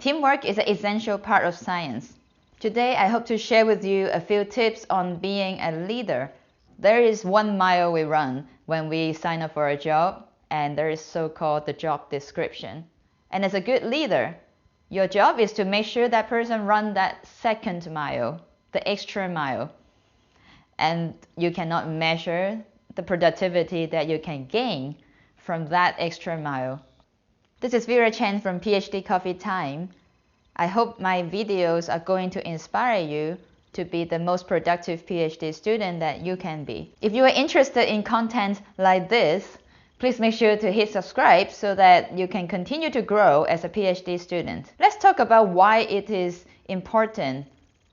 Teamwork is an essential part of science. Today, I hope to share with you a few tips on being a leader. There is 1 mile we run when we sign up for a job, and there is so-called the job description. And as a good leader, your job is to make sure that person runs that 2nd mile, the extra mile. And you cannot measure the productivity that you can gain from that extra mile. This is Vera Chen from PhDCoffeeTime. I hope my videos are going to inspire you to be the most productive PhD student that you can be. If you are interested in content like this, please make sure to hit subscribe so that you can continue to grow as a PhD student. Let's talk about why it is important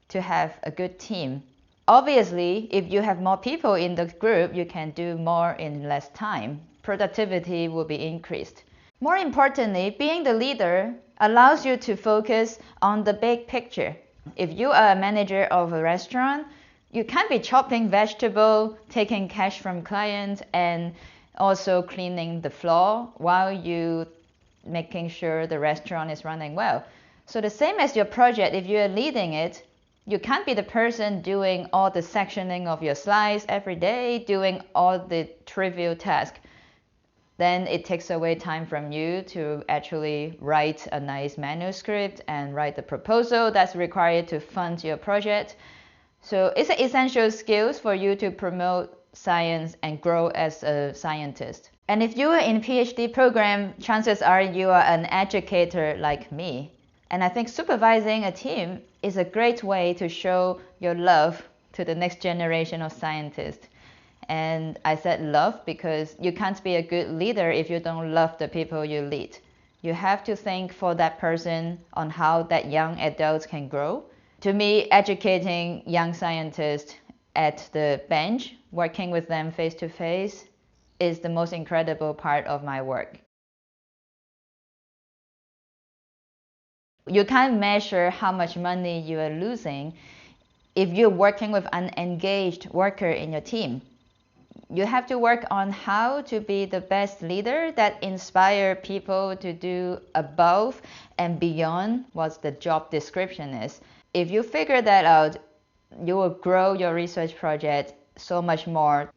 to have a good team. Obviously, if you have more people in the group, you can do more in less time. Productivity will be increased. More importantly, being the leader allows you to focus on the big picture. If you are a manager of a restaurant, you can't be chopping vegetables, taking cash from clients, and also cleaning the floor while you making sure the restaurant is running well. So the same as your project, if you are leading it, you can't be the person doing all the sectioning of your slides every day, doing all the trivial tasks. Then it takes away time from you to actually write a nice manuscript and write the proposal that's required to fund your project. So it's an essential skills for you to promote science and grow as a scientist. And if you are in PhD program, chances are you are an educator like me. And I think supervising a team is a great way to show your love to the next generation of scientists. And I said love because you can't be a good leader if you don't love the people you lead. You have to think for that person on how that young adults can grow. To me, educating young scientists at the bench, working with them face to face, is the most incredible part of my work. You can't measure how much money you are losing if you're working with an engaged worker in your team. You have to work on how to be the best leader that inspire people to do above and beyond what the job description is. If you figure that out, you will grow your research project so much more.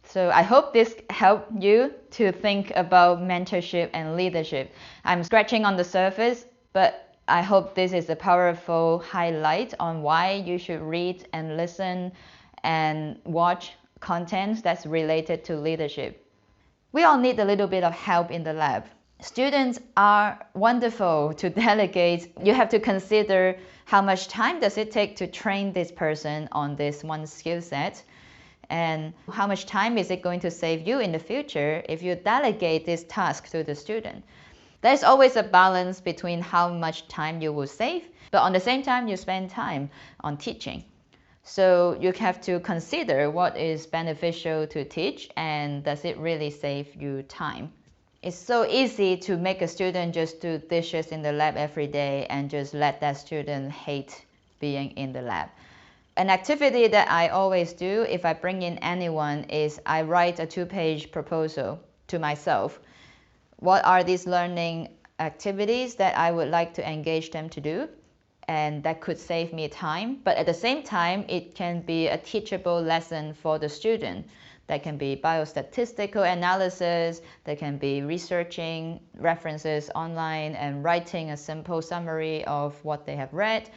So I hope this helped you to think about mentorship and leadership. I'm scratching on the surface, but I hope this is a powerful highlight on why you should read and listen and watch content that's related to leadership. We all need a little bit of help in the lab. Students are wonderful to delegate. You have to consider how much time does it take to train this person on this one skill set, and how much time is it going to save you in the future if you delegate this task to the student. There's always a balance between how much time you will save, but on the same time you spend time on teaching. So you have to consider what is beneficial to teach and does it really save you time. It's so easy to make a student just do dishes in the lab every day and just let that student hate being in the lab. An activity that I always do if I bring in anyone is I write a 2-page proposal to myself. What are these learning activities that I would like to engage them to do? And that could save me time, but at the same time, it can be a teachable lesson for the student. That can be biostatistical analysis, that can be researching references online and writing a simple summary of what they have read.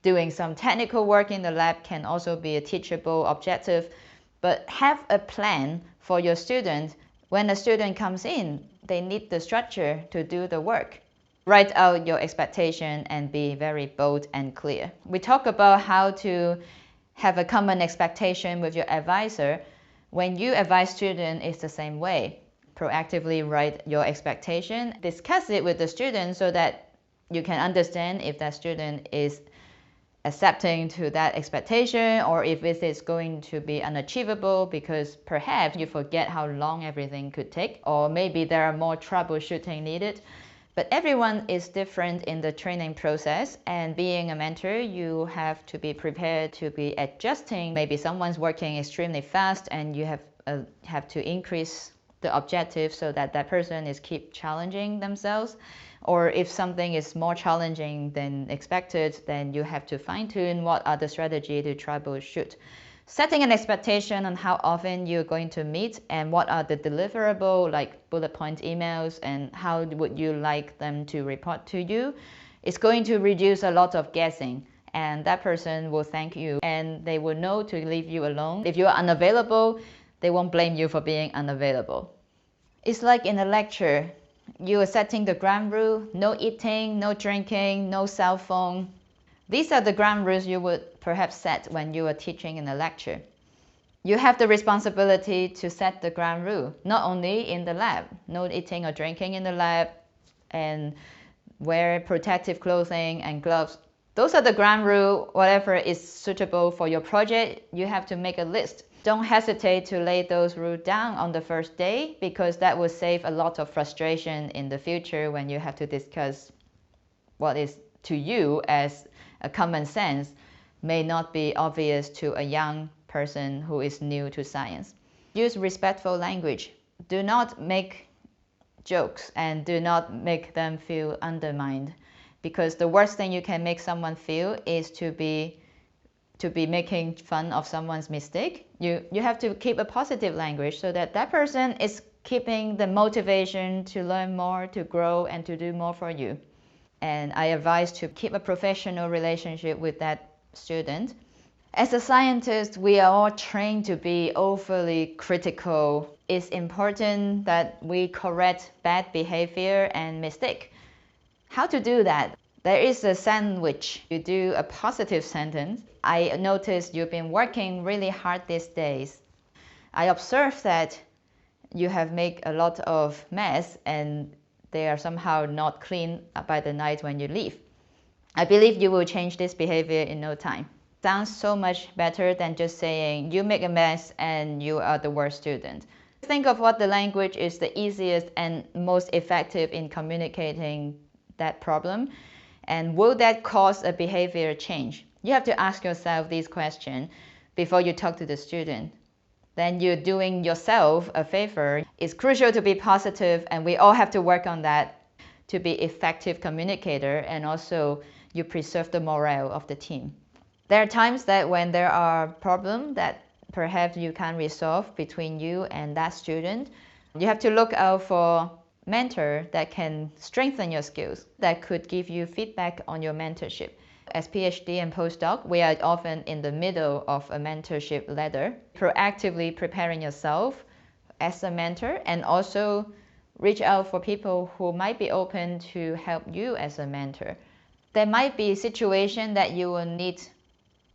Doing some technical work in the lab can also be a teachable objective, but have a plan for your student. When a student comes in, they need the structure to do the work. Write out your expectation and be very bold and clear. We talk about how to have a common expectation with your advisor. When you advise students, it's the same way. Proactively write your expectation, discuss it with the student so that you can understand if that student is accepting to that expectation or if it is going to be unachievable because perhaps you forget how long everything could take, or maybe there are more troubleshooting needed. But everyone is different in the training process, and being a mentor, you have to be prepared to be adjusting. Maybe someone's working extremely fast and you have to increase the objective so that that person is keep challenging themselves. Or if something is more challenging than expected, then you have to fine-tune what are the strategy to troubleshoot. Setting an expectation on how often you're going to meet and what are the deliverable, like bullet point emails, and how would you like them to report to you, is going to reduce a lot of guessing. And that person will thank you and they will know to leave you alone. If you are unavailable, they won't blame you for being unavailable. It's like in a lecture, you are setting the ground rule: no eating, no drinking, no cell phone. These are the ground rules you would perhaps set when you are teaching in a lecture. You have the responsibility to set the ground rule, not only in the lab, no eating or drinking in the lab, and wear protective clothing and gloves. Those are the ground rule. Whatever is suitable for your project, you have to make a list. Don't hesitate to lay those rules down on the first day, because that will save a lot of frustration in the future when you have to discuss what is to you as a common sense may not be obvious to a young person who is new to science. Use respectful language. Do not make jokes and do not make them feel undermined, because the worst thing you can make someone feel is to be making fun of someone's mistake. You have to keep a positive language so that that person is keeping the motivation to learn more, to grow, and to do more for you. And I advise to keep a professional relationship with that student. As a scientist, we are all trained to be overly critical. It's important that we correct bad behavior and mistake. How to do that? There is a sandwich. You do a positive sentence. I noticed you've been working really hard these days. I observed that you have made a lot of mess and they are somehow not clean by the night when you leave. I believe you will change this behavior in no time. Sounds so much better than just saying you make a mess and you are the worst student. Think of what the language is the easiest and most effective in communicating that problem, and will that cause a behavior change? You have to ask yourself these questions before you talk to the student. Then you're doing yourself a favor. It's crucial to be positive, and we all have to work on that to be effective communicator, and also you preserve the morale of the team. There are times that when there are problems that perhaps you can't resolve between you and that student, you have to look out for mentor that can strengthen your skills, that could give you feedback on your mentorship. As PhD and postdoc, we are often in the middle of a mentorship ladder, proactively preparing yourself as a mentor, and also reach out for people who might be open to help you as a mentor. There might be a situation that you will need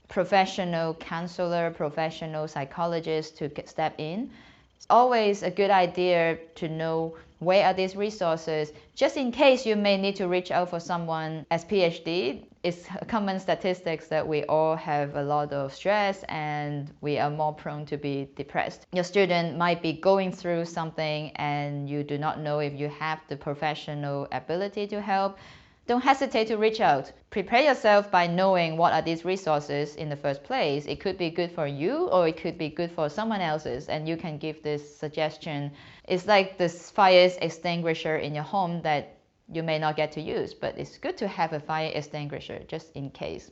professional counselor, professional psychologist to step in. It's always a good idea to know where are these resources, just in case you may need to reach out for someone. As PhD, it's common statistics that we all have a lot of stress and we are more prone to be depressed. Your student might be going through something and you do not know if you have the professional ability to help. Don't hesitate to reach out. Prepare yourself by knowing what are these resources in the first place. It could be good for you or it could be good for someone else's, and you can give this suggestion. It's like this fire extinguisher in your home that you may not get to use, but it's good to have a fire extinguisher just in case.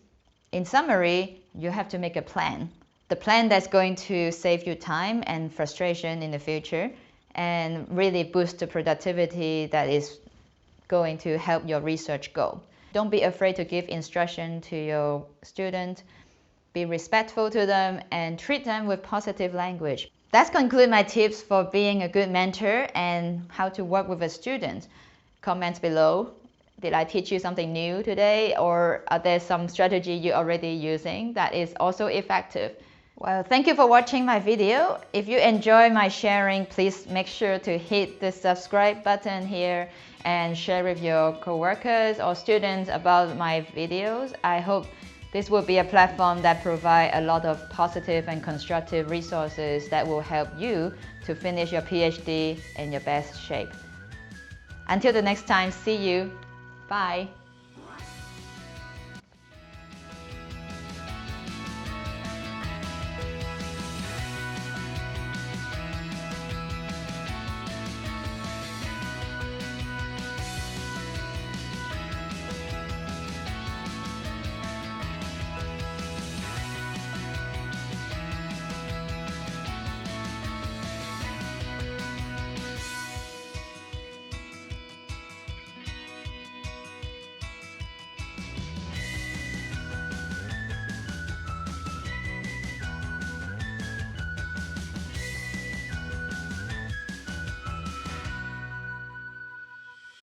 In summary, you have to make a plan. The plan that's going to save you time and frustration in the future and really boost the productivity that is going to help your research goal. Don't be afraid to give instruction to your student. Be respectful to them and treat them with positive language. That concludes my tips for being a good mentor and how to work with a student. Comment below. Did I teach you something new today, or are there some strategy you're already using that is also effective? Well, thank you for watching my video. If you enjoy my sharing, please make sure to hit the subscribe button here and share with your coworkers or students about my videos. I hope this will be a platform that provides a lot of positive and constructive resources that will help you to finish your PhD in your best shape. Until the next time, see you. Bye.